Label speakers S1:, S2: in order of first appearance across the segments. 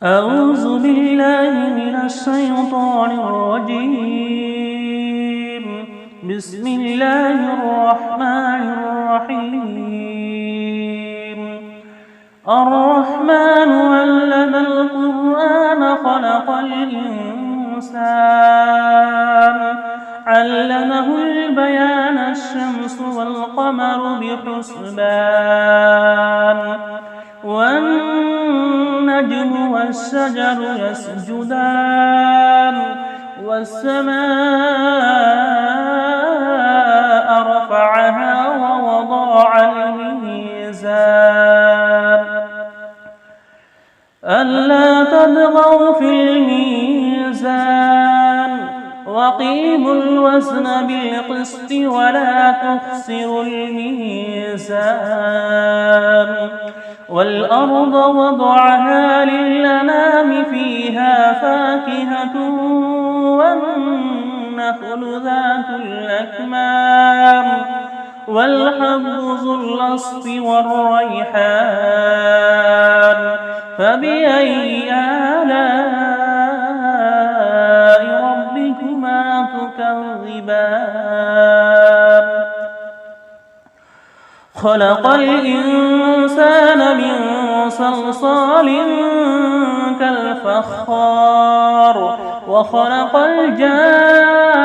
S1: أعوذ بالله من الشيطان الرجيم. بسم الله الرحمن الرحيم. الرحمن علم القرآن خلق الإنسان علمه البيان الشمس والقمر بحسبان والنجم والشجر يسجدان والسماء رفعها ووضع الميزان ألا تطغوا في الميزان وأقيموا الوزن بالقسط ولا تخسروا الميزان والأرض وضعها للأنام فيها فاكهة والنخل ذات الأكمام والحب ذو الأصف والريحان فبأي آلاء ربكما تكذبان خلق الإنسان من صلصال كالفخار وخلق الجان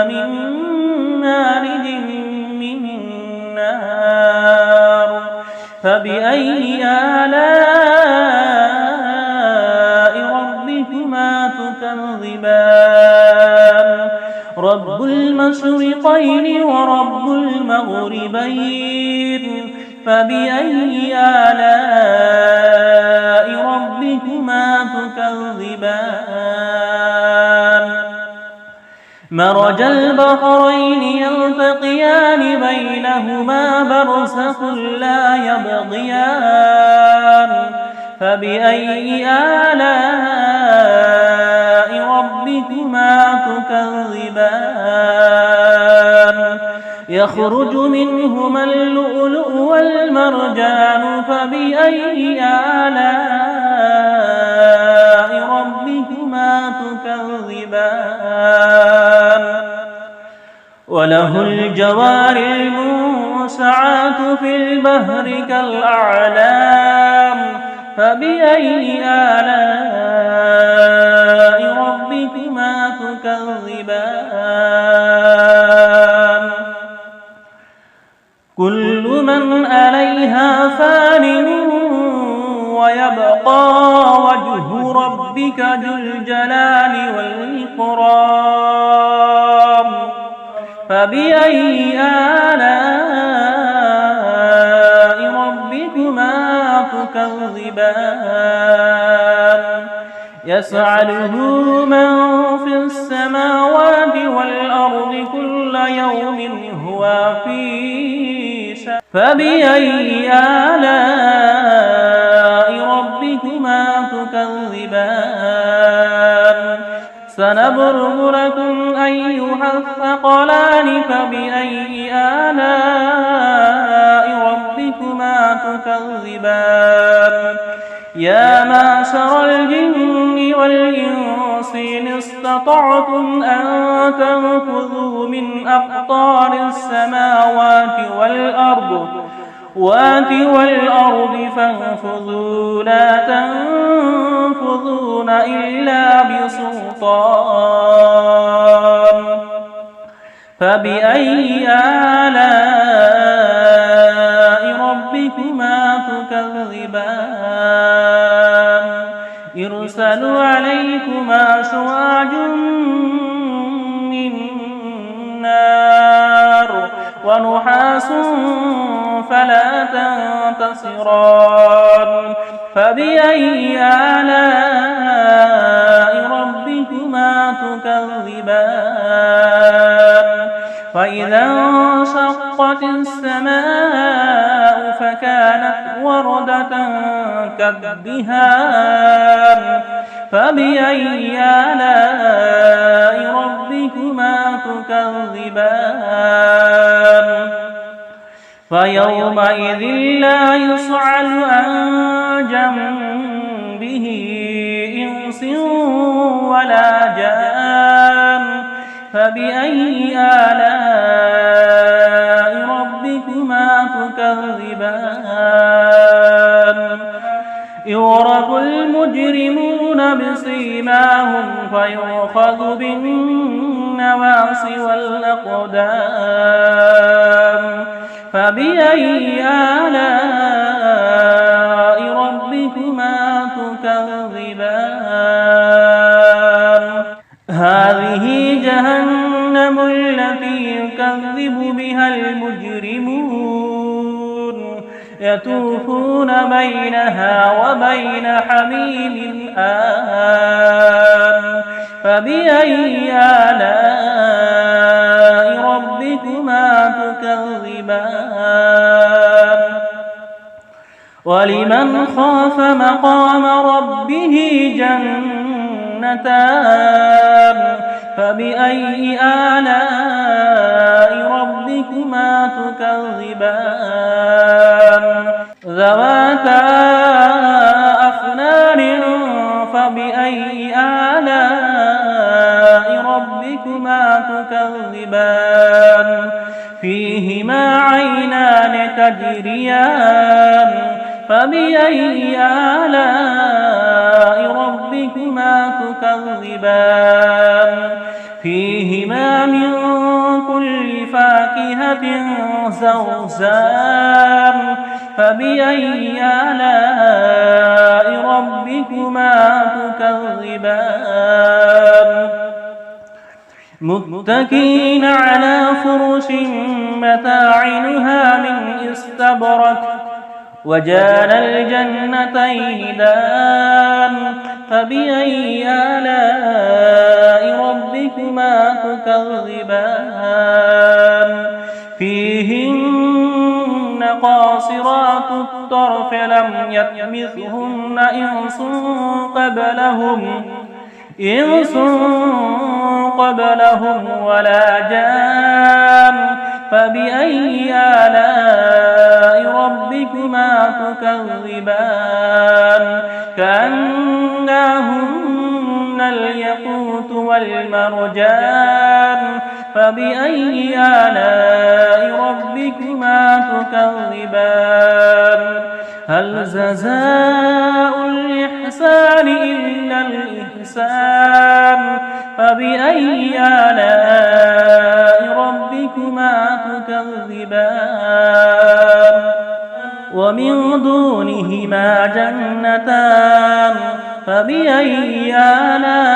S1: من مارج من نار فبأي آلاء ربكما تكذبان رب المشرقين ورب المغربين فبأي آلاء ربكما تكذبان مرج البحرين يلتقيان بينهما برزخ لا يبغيان فبأي آلاء ربكما تكذبان يخرج منهما اللؤلؤ والمرجان فبأي آلاء ربكما تكذبان وله الجوار المنشآت في البحر كالأعلام فبأي آلاء ربكما تكذبان كل من عليها فان ويبقى وجه ربك ذو الجلال والإكرام فبأي آلاء ربكما تكذبان يسأله من في السماوات والأرض كل يوم هو في شأن فبأي آلاء ربكما تكذبان سنبرم لكم أيها الثقلان فبأي آلاء ربكما تكذبان يا معشر الجن والإنس إن استطعتم أن تنفذوا من أقطار السماوات والأرض فانفذوا لا تنفذون إلا بسلطان فبأي آلاء ربكما تكذبان يرسل عليكما شواظ من نار ونحاس فلا تنتصران فبأي آلاء ربكما تكذبان فإذا انشقت السماء فكانت وردة كالدهان فبأي آلاء ربكما تكذبان فيومئذ لا يسأل عن به إنس ولا جان فبأي آلاء ربكما تكذبان يعرف المجرمون بسيماهم فيؤخذ بالنواصي والأقدام فبأي آلاء ربكما تكذبان هذه جهنم التي يكذب بها المجرمون يطوفون بينها وبين حميم آن فبأي آلاء ربكما تكذبان ولمن خاف مقام ربه جنتان فبأي آلاء ربكما تكذبان ذواتا أفنان فبأي آلاء ربكما تكذبان فيهما عينان تجريان فبأي آلاء ربكما تكذبان فيهما من كل فاكهة زوجان فبأي آلاء ربكما تكذبان متكئين على فرش متاعها من استبرق وجان الجنتين دان فبأي آلاء ربكما تكذبان فيهن قاصرات الطرف لم يطمثهن إنس قبلهم ولا جان فبأي آلاء ربكما تكذبان كأنهن الياقوت والمرجان فبأي آلاء ربكما تكذبان هل جزاء الإحسان إلا الإحسان فبأي آلاء ربكما تكذبان ومن دونهما جنتان فبأي آلاء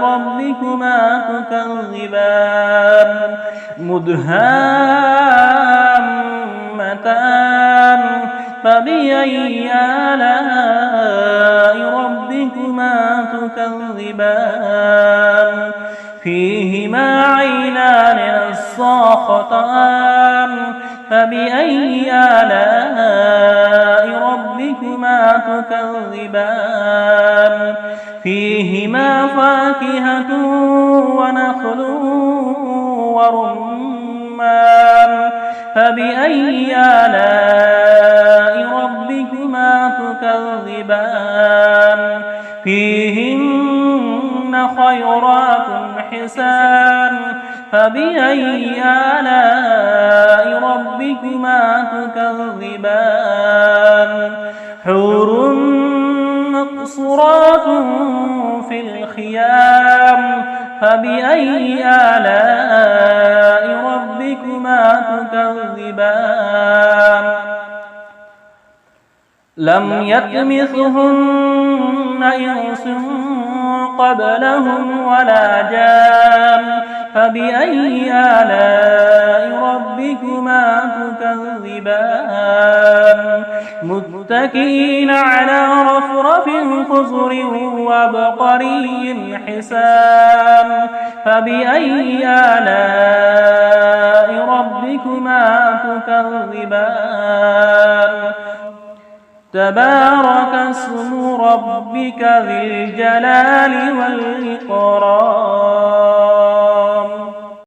S1: ربكما تكذبان مدهامتان فبأي آلاء ربكما تكذبان فيهما عينان نضاختان فبأي آلاء ربكما تكذبان فيهما فاكهة ونخل ورمان فبأي آلاء ربكما تكذبان فيهن خيرات حسان فبأي آلاء ربكما تكذبان حور مقصورات في الخيام فبأي آلاء ربكما تكذبان لم يطمثهن إنس قبلهم ولا جان فبأي آلاء ربكما تكذبان متكئين على رفرف خضر وعبقري حسان فبأي آلاء ربكما تكذبان تبارك اسم ربك ذي الجلال والإكرام